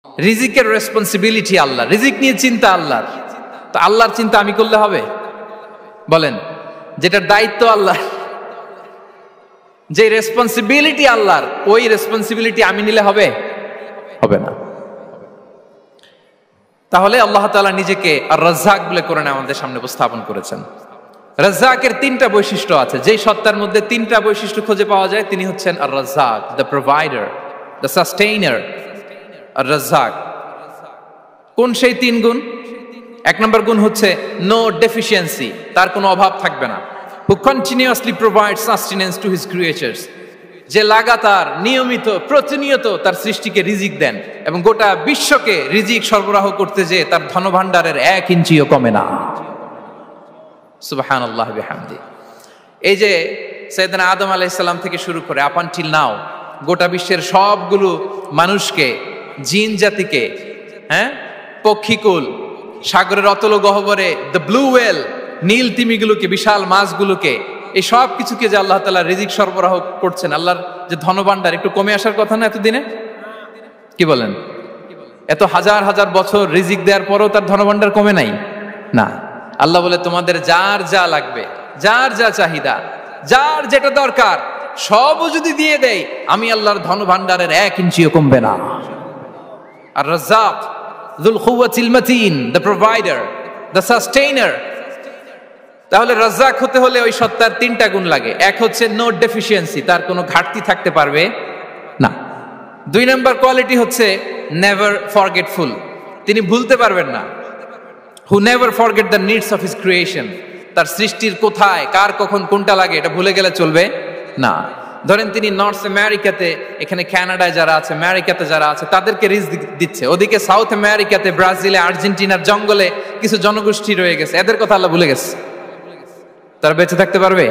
রিজিকের রেসপন্সিবিলিটি আল্লাহ, রিজিক নিয়ে চিন্তা আল্লাহর। তো আল্লাহর চিন্তা আমি করলে হবে? বলেন, যেটার দায়িত্ব আল্লাহ, যে রেসপন্সিবিলিটি আল্লাহর, ওই রেসপন্সিবিলিটি আমি নিলে হবে? হবে না। তাহলে আল্লাহ তাআলা নিজেকে আর রাজ্জাক বলে কোরআনে আমাদের সামনে উপস্থাপন করেছেন। রাজ্জাকের তিনটা বৈশিষ্ট্য আছে, যেই সত্তার মধ্যে তিনটা বৈশিষ্ট্য খুঁজে পাওয়া যায় তিনি হচ্ছেন আর রাজ্জাক, দ্য প্রোভাইডার, দ্য সাস্টেইনার। আর রাজ্জাক কোন সেই তিন গুণ? এক নম্বর গুণ হচ্ছে নো ডেফিসিয়েন্সি, তার কোনো অভাব থাকবে না। হু continuously provides sustenance to his creatures, যে লাগাতার নিয়মিত প্রতিনিয়ত তার সৃষ্টিকে রিজিক দেন এবং গোটা বিশ্বকে রিজিক সরবরাহ করতে যে তার ধনভাণ্ডারের 1 ইঞ্চিও কমে না। সুবহানাল্লাহ বিহামদি। এই যে সাইয়েদনা আদম আলাইহিস সালাম থেকে শুরু করে আপ আনটিল নাও গোটা বিশ্বের সবগুলো মানুষকে, জিন জাতিকে, পক্ষীকুল, সাগরের অতল গহ্বরে দ্য ব্লু ওয়েল, নীল তিমিগুলোকে, বিশাল মাছগুলোকে, এই সব কিছুকে যে আল্লাহ তাআলা রিজিক সরবরাহ করছেন, আল্লাহর যে ধনভাণ্ডার একটু কমে আসার কথা না এতদিনে? কি বলেন? এত হাজার হাজার বছর রিজিক দেওয়ার পরও তার ধনভাণ্ডার কমে নাই না। আল্লাহ বলে তোমাদের যার যা লাগবে, যার যা চাহিদা, যার যেটা দরকার সবও যদি দিয়ে দেয়, আমি আল্লাহর ধনভাণ্ডারের 1 ইঞ্চিও কমবে না। আর Razzak যুল কুওয়াতিল মাতিন, the provider, the sustainer. তাহলে রাজ্জাক হতে হলে ওই সত্তার তিনটা গুণ লাগে। এক হচ্ছে নো ডেফিসিয়েন্সি, তার কোনো ঘাটতি থাকতে পারবে না। 2 নম্বর কোয়ালিটি হচ্ছে নেভার ফরগেটফুল, তিনি ভুলতে পারবেন না। Who never forget the needs of his creation, তার সৃষ্টির কোথায় কার কখন কোনটা লাগে এটা ভুলে গেলে চলবে না। ধরেন তিনি নর্থ আমেরিকাতে, এখানে কানাডায় যারা আছে, আমেরিকাতে যারা আছে, তাদেরকে রিজিক দিচ্ছে। ওদিকে সাউথ আমেরিকাতে, ব্রাজিলে, আর্জেন্টিনার জঙ্গলে কিছু জনগোষ্ঠী রয়ে গেছে, এদের কথা আল্লাহ ভুলে গেছে। তারা বেঁচে থাকতে পারবে?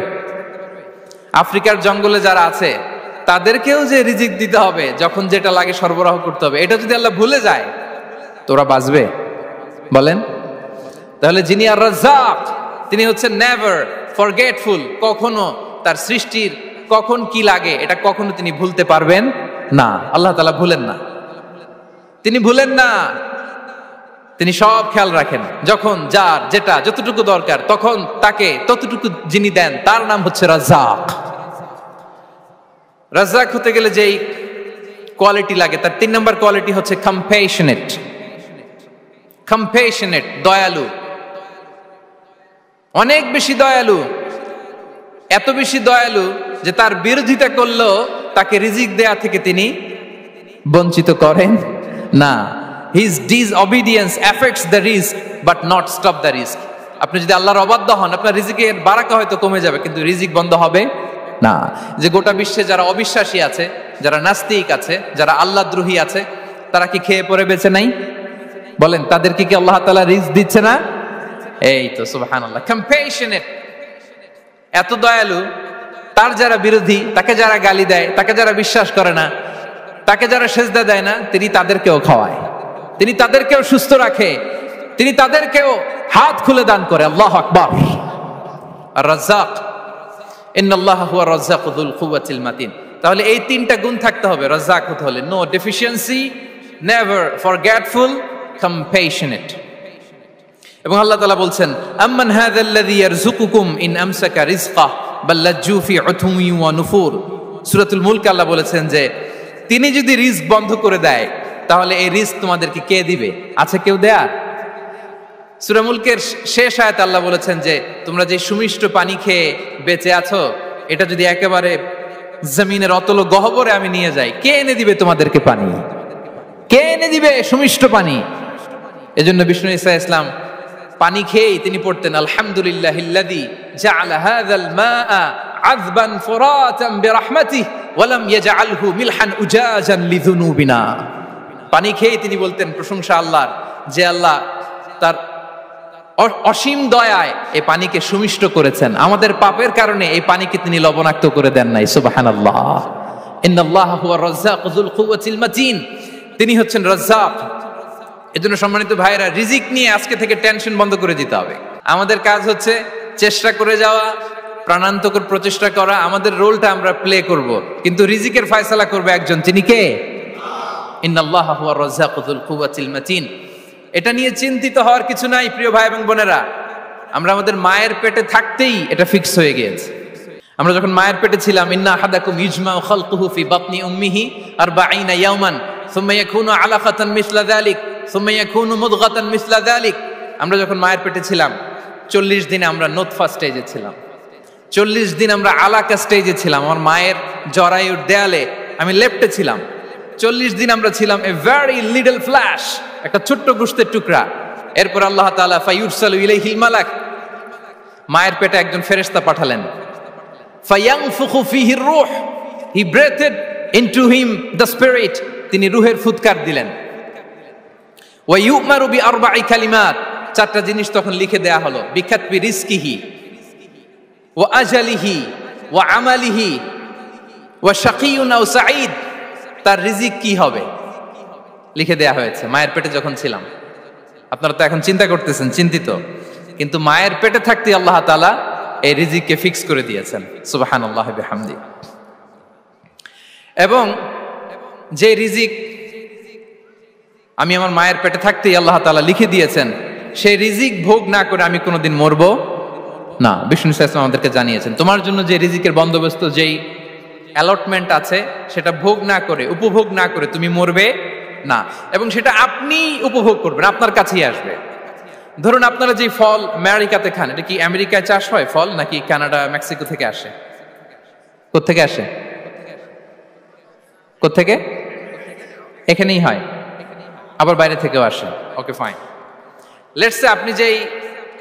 আফ্রিকার জঙ্গলে যারা আছে তাদেরকেও যে রিজিক দিতে হবে, যখন যেটা লাগে সরবরাহ করতে হবে, এটা যদি আল্লাহ ভুলে যায় তো ওরা বাঁচবে? বলেন। তাহলে যিনি আর রাজ্জাক তিনি হচ্ছেন নেভার ফরগেটফুল, কখনো তার সৃষ্টির কখন কি লাগে এটা কখনো তিনি ভুলতে পারবেন না। আল্লাহ তাআলা ভুলেন না, তিনি ভুলেন না, তিনি সব খেয়াল রাখেন। যখন যার যেটা যতটুকু দরকার তখন তাকে ততটুকু যিনি দেন তার নাম হচ্ছে রাজ্জাক। রাজ্জাক হতে গেলে যেই কোয়ালিটি লাগে তার 3 নম্বর কোয়ালিটি হচ্ছে কম্প্যাশনেট। কম্প্যাশনেট, দয়ালু, অনেক বেশি দয়ালু। এত বেশি দয়ালু যে তার বিরোধিতা করলেও তাকে রিজিক দেয়া থেকে তিনি বঞ্চিত করেন না। His disobedience affects the risk but not stop the risk. আপনি যদি আল্লাহর অবাধ্য হন, আপনার রিজিকের বারাকা হয়তো কমে যাবে কিন্তু রিজিক বন্ধ হবে না। যে গোটা বিশ্বে যারা অবিশ্বাসী আছে, যারা নাস্তিক আছে, যারা আল্লাহদ্রোহী আছে, তারা কি খেয়ে পরে বেঁচে নাই? বলেন, তাদেরকে কি আল্লাহ তাআলা রিজিক দিচ্ছে না? এই তো সুবহানাল্লাহ। কম্প্যাশনেট, এত দয়ালু, তার যারা বিরোধী, তাকে যারা গালি দেয়, তাকে যারা বিশ্বাস করে না, তাকে যারা সেজদা দেয় না, তিনি তাদেরকেও খাওয়ায়, তিনি তাদেরকেও সুস্থ রাখে, তিনি তাদেরকেও হাত খুলে দান করে। আল্লাহু আকবার। আর রাজ্জাক, ইন্নাল্লাহা হুয়া রাজ্জাকু যুল কুওয়াতিল মাতিন। তাহলে এই তিনটা গুণ থাকতে হবে রাজ্জাক হতে হলে: no deficiency, never forgetful, compassionate. এবং আল্লাহ তাআলা বলছেন, আম্মান হাযাল্লাযী ইয়ারযুকুকুম ইন আমসাকা রিজকাহ বাল লাজ্জু ফি উতুমি ওয়া নুফুর। সূরাতুল মুলক আল্লাহ বলেছেন যে তিনি যদি রিজক বন্ধ করে দেয় তাহলে এই রিজক তোমাদেরকে কে দিবে? আছে কেউ দেয়ার? সূরা মুলকের শেষ আয়াতে আল্লাহ বলেছেন যে তোমরা যে সুমিষ্ট পানি খেয়ে বেঁচে আছো, এটা যদি একেবারে জমিনের অতল গহ্বরে আমি নিয়ে যাই, কে এনে দিবে তোমাদেরকে পানি? কে এনে দিবে সুমিষ্ট পানি? এজন্য বিষ্ণু ঈসা ইসলাম পানি খেয়েই তিনি পড়তেন, আলহামদুলিল্লাহিল্লাযী জাআলা হাযাল মাআ আযবান ফুরাতান বিরাহমাতিহি ওয়া লাম ইয়াজআলহু মিলহান উজাজান লিযুনুবিনা। পানি খেয়েই তিনি বলতেন প্রশংসা আল্লাহর, যে আল্লাহ তার অসীম দয়ায় এই পানিকে সুমিষ্ট করেছেন, আমাদের পাপের কারণে এই পানিকে তিনি লবণাক্ত করে দেন নাই। সুবহানাল্লাহ। ইন্নাল্লাহা হুয়া রাজ্জাকু যুল কুওয়াতিল মাতিন, তিনি হচ্ছেন রাজ্জাক। এজন্য সম্মানিত ভাইরা, রিজিক নিয়ে আজকে থেকে টেনশন বন্ধ করে দিতে হবে। আমাদের কাজ হচ্ছে চেষ্টা করে যাওয়া, প্রাণান্তকর প্রচেষ্টা করা, আমাদের রোলটা আমরা প্লে করব, কিন্তু রিজিকের ফয়সালা করবে একজন, তিনি কে? ইন্নাল্লাহা হুয়ার রাজ্জাকু যুল কুওয়াতিল মাতিন। এটা নিয়ে চিন্তিত হওয়ার কিছু নাই প্রিয় ভাই এবং বোনেরা। আমরা আমাদের মায়ের পেটে থাকতেই এটা ফিক্স হয়ে গিয়েছে। আমরা যখন মায়ের পেটে ছিলাম, ইন্না আহাদাকুম ইজমাউ খালকুহু ফি বাতনি উম্মিহি 40 ইয়াওমান সুম্মা ইয়াকুনু আলাকাতান মিসলা যালিক সুম্মা ইয়াকুনু মুদগাতান মিসলা যালিক। আমরা যখন মায়ের পেটে ছিলাম 40 দিনে আমরা নুতফা স্টেজে ছিলাম, 40 দিন আমরা আলাকা স্টেজে ছিলাম। আমার মায়ের জরায়ুর দেয়ালে আমি লেপ্টে ছিলাম। 40 দিন আমরা ছিলাম এ ভেরি লিটল ফ্ল্যাশ, একটা ছোট্ট গোশতের টুকরা। এরপর আল্লাহ তাআলা ফায়ুরসালু ইলাইহিল মালাক, মায়ের পেটে একজন ফেরেশতা পাঠালেন। ফায়ানফুখু ফিহির রূহ, he breathed into him the spirit, তিনি রূহের ফুৎকার দিলেন। ওয়া ইউমারু বিআরবা'i কালিমাত, 4টা জিনিস তখন লিখে দেয়া হলো। বিকাতবি রিজকিহি ওয়া আজালিহি ওয়া আমালিহি ওয়া শাকিয়ুন আও সাঈদ, তার রিজিক কি হবে লিখে দেয়া হয়েছে মায়ের পেটে যখন ছিলাম। আপনারা তো এখন চিন্তা করতেছেন, চিন্তিত, কিন্তু মায়ের পেটে থাকতে আল্লাহ তাআলা এই রিজিককে ফিক্স করে দিয়েছেন। সুবহানাল্লাহি বিহামদি। এবং যে রিজিক আমি আমার মায়ের পেটে থাকতেই আল্লাহ তাআলা লিখে দিয়েছেন, সেই রিজিক ভোগ না করে আমি কোনোদিন মরবো না। বিষ্ণু ইসলাম আমাদেরকে জানিয়েছেন, তোমার জন্য যে রিজিকের বন্দোবস্ত, যেই অ্যালটমেন্ট আছে, সেটা ভোগ না করে, উপভোগ না করে তুমি মরবে না। এবং সেটা আপনি উপভোগ করবেন, আপনার কাছেই আসবে। ধরুন আপনারা যে ফল আমেরিকাতে খান, এটা কি আমেরিকায় চাষ হয় ফল, নাকি কানাডা মেক্সিকো থেকে আসে? কোত্থেকে আসে? কোত্থেকে? এখানেই হয়, আবার বাইরে থেকেও আসে। Okay fine. লেটস সে আপনি যেই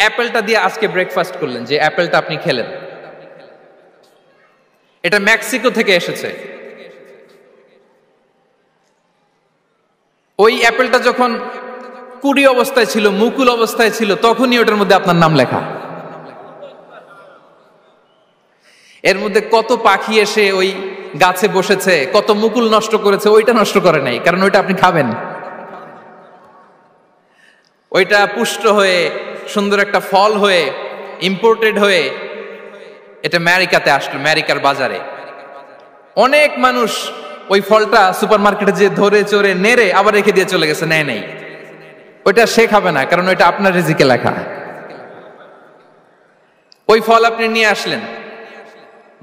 অ্যাপেলটা দিয়ে আজকে ব্রেকফাস্ট করলেন, যে অ্যাপেলটা আপনি খেলেন, এটা মেক্সিকো থেকে এসেছে। ওই অ্যাপেলটা যখন কুড়ি অবস্থায় ছিল, মুকুল অবস্থায় ছিল, তখনই ওটার মধ্যে আপনার নাম লেখা। এর মধ্যে কত পাখি এসে ওই গাছে বসেছে, কত মুকুল নষ্ট করেছে, ওইটা নষ্ট করে নাই, কারণ ওইটা আপনি খাবেন। ওইটা পুষ্ট হয়ে সুন্দর একটা ফল হয়ে ইম্পোর্টেড হয়ে এটা আমেরিকাতে আসলো, আমেরিকার বাজারে। অনেক মানুষ ওই ফলটা সুপার মার্কেটে যে ধরে চড়ে নেড়ে আবার রেখে দিয়ে চলে গেছে, নেয় নাই। ওইটা সে খাবে না, কারণ ওইটা আপনার রিজিকে লেখা। ওই ফল আপনি নিয়ে আসলেন,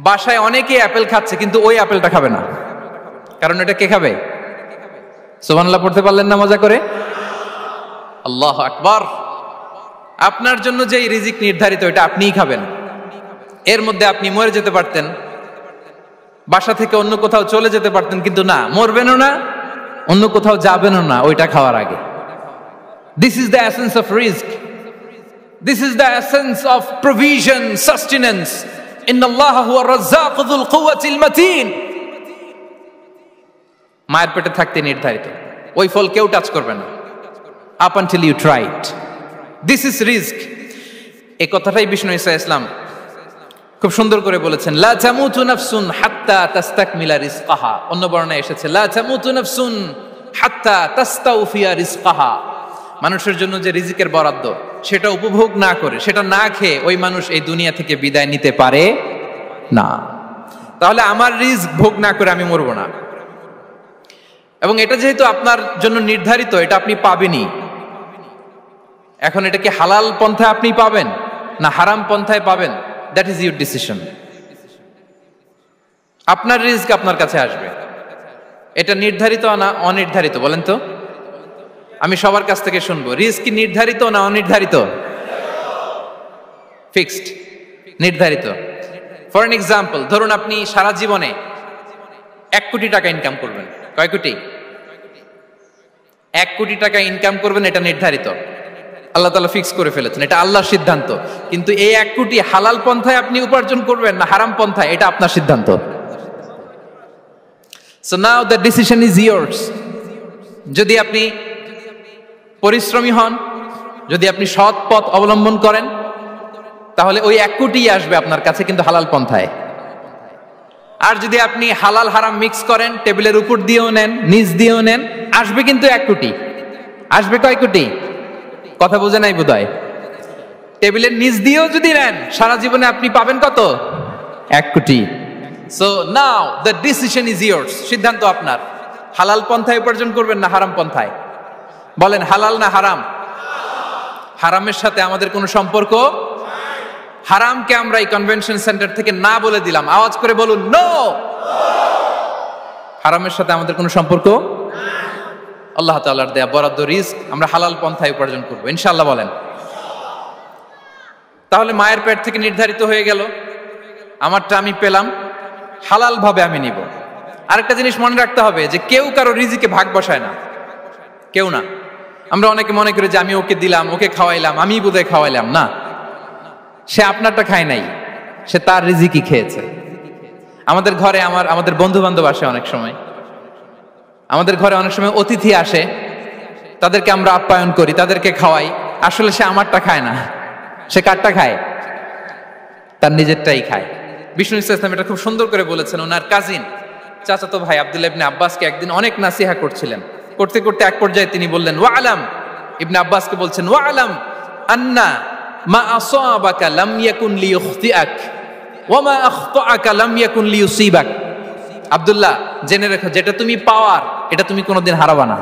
বাসায় অনেকেই অ্যাপেল খাচ্ছে, কিন্তু ওই অ্যাপেলটা খাবে না, কারণ এটা কে খাবে? সুবহানাল্লাহ পড়তে পারলেন না মজা করে? আল্লাহু আকবার। আপনার জন্য যে রিজিক নির্ধারিত, এটা আপনিই খাবেন। এর মধ্যে আপনি মরে যেতে পারতেন, বাসা থেকে অন্য কোথাও চলে যেতে পারতেন, কিন্তু না, মরবেনও না, অন্য কোথাও যাবেনও না ওইটা খাওয়ার আগে। This is the essence of rizq. This is the essence of provision, sustenance. Inna Allah huwa ar-razzaq dhul quwwati al-matin. মায়ের পেটে থাকতে নির্ধারিত, ওই ফল কেউ টাচ করবে না up until you try it. This is rizq. এই কথাটাই বিষ্ণু ঈসা ইসলাম খুব সুন্দর করে বলেছেন, লা তামুতু নাফসুন হাত্তা তাস্তাকমিলা রিজকাহা। অন্য বর্ণনায় এসেছে লা তামুতু নাফসুন হাত্তা তাস্তাউফিয়া রিজকাহা। মানুষের জন্য যে রিজিকের বরাদ্দ, সেটা উপভোগ না করে, সেটা না খেয়ে ওই মানুষ এই দুনিয়া থেকে বিদায় নিতে পারে না। তাহলে আমার রিজিক ভোগ না করে আমি মরবো না। এবং এটা যেহেতু আপনার জন্য নির্ধারিত, এটা আপনি পাবেনই। এখন এটা কি হালাল পন্থায় আপনি পাবেন না হারাম পন্থায় পাবেন, দ্যাট ইজ ইউর ডিসিশন। আপনার রিজিক আপনার কাছে আসবে। এটা নির্ধারিত না অনির্ধারিত? বলেন তো, আমি সবার কাছ থেকে শুনবো, রিজিক কি নির্ধারিত না অনির্ধারিত? ফিক্সড, নির্ধারিত। ফর এন এক্সাম্পল, ধরুন আপনি সারা জীবনে 1 কোটি টাকা ইনকাম করবেন। কয় কোটি? 1 কোটি টাকা ইনকাম করবেন, এটা নির্ধারিত, আল্লাহ তাআলা ফিক্স করে ফেলেছেন, এটা আল্লাহর সিদ্ধান্ত। কিন্তু এই 1 কোটি হালাল পন্থায় আপনি উপার্জন করবেন না হারাম পন্থায়, এটা আপনার সিদ্ধান্ত। So now the decision is yours. যদি আপনি পরিশ্রমী হন, যদি আপনি সৎ পথ অবলম্বন করেন, তাহলে ওই 1 কোটি আসবে আপনার কাছে, কিন্তু হালাল পন্থায়। আর যদি আপনি হালাল হারাম মিক্স করেন, টেবিলের উপর দিয়েও নেন, নিচ দিয়েও নেন, আসবে কিন্তু 1 কোটি। আসবে কয় কোটি? কথা বোঝে নাই বোধহয়। টেবিলের নিচ দিয়েও যদি নেন, সারা জীবনে আপনি পাবেন কত? 1 কোটি। So now the decision is yours. সিদ্ধান্ত আপনার। হালাল পন্থায় উপার্জন করবেন না হারাম পন্থায়? বলেন হালাল না হারাম? হারামের সাথে আমাদের কোনো সম্পর্ক? হারামকে আমরা এই কনভেনশন সেন্টার থেকে না বলে দিলাম, আওয়াজ করে বলুন নো। হারামের সাথে আমাদের কোনো সম্পর্ক? আল্লাহ তাআলার দেয়া বরাদ্দ রিস্ক আমরা হালাল পন্থায় উপার্জন করবো ইনশাআল্লাহ। বলেন। তাহলে মায়ের পেট থেকে নির্ধারিত হয়ে গেল, আমারটা আমি পেলাম, হালাল ভাবে আমি নিব। আরেকটা জিনিস মনে রাখতে হবে যে কেউ কারো রিজিকে ভাগ বসায় না, কেউ না। আমরা অনেকে মনে করি যে আমি ওকে দিলাম, ওকে খাওয়াইলাম, আমি বোধহয় খাওয়াইলাম। না, সে আপনারটা খায় নাই, সে তার রিজিকই খেয়েছে। আমাদের ঘরে আমাদের বন্ধু বান্ধব আসে, অনেক সময় আমাদের ঘরে অনেক সময় অতিথি আসে, তাদেরকে আমরা আপ্যায়ন করি, তাদেরকে খাওয়াই। আসলে সে আমারটা খায় না, সে কারটা খায়? তার নিজেরটাই খায়। বিষ্ণু ইসলাম এটা খুব সুন্দর করে বলেছেন। ওনার কাজিন চাচাতো ভাই আব্দুল্লাহ ইবনে আব্বাসকে একদিন অনেক নাসিহা করছিলেন। করতে করতে এক পর্যায়ে তিনি বললেন, ওয়া আলাম, ইবনে আব্বাসকে বলছেন, ওয়া আলাম আন্না মা আসাবাকা লাম ইয়াকুন লিইখতিআক ওয়া মা আখতাআকা লাম ইয়াকুন লিইউসিবাক। আব্দুল্লাহ, জেনে রেখো, যেটা তুমি পাওয়ার এটা তুমি কোনোদিন হারাবা না।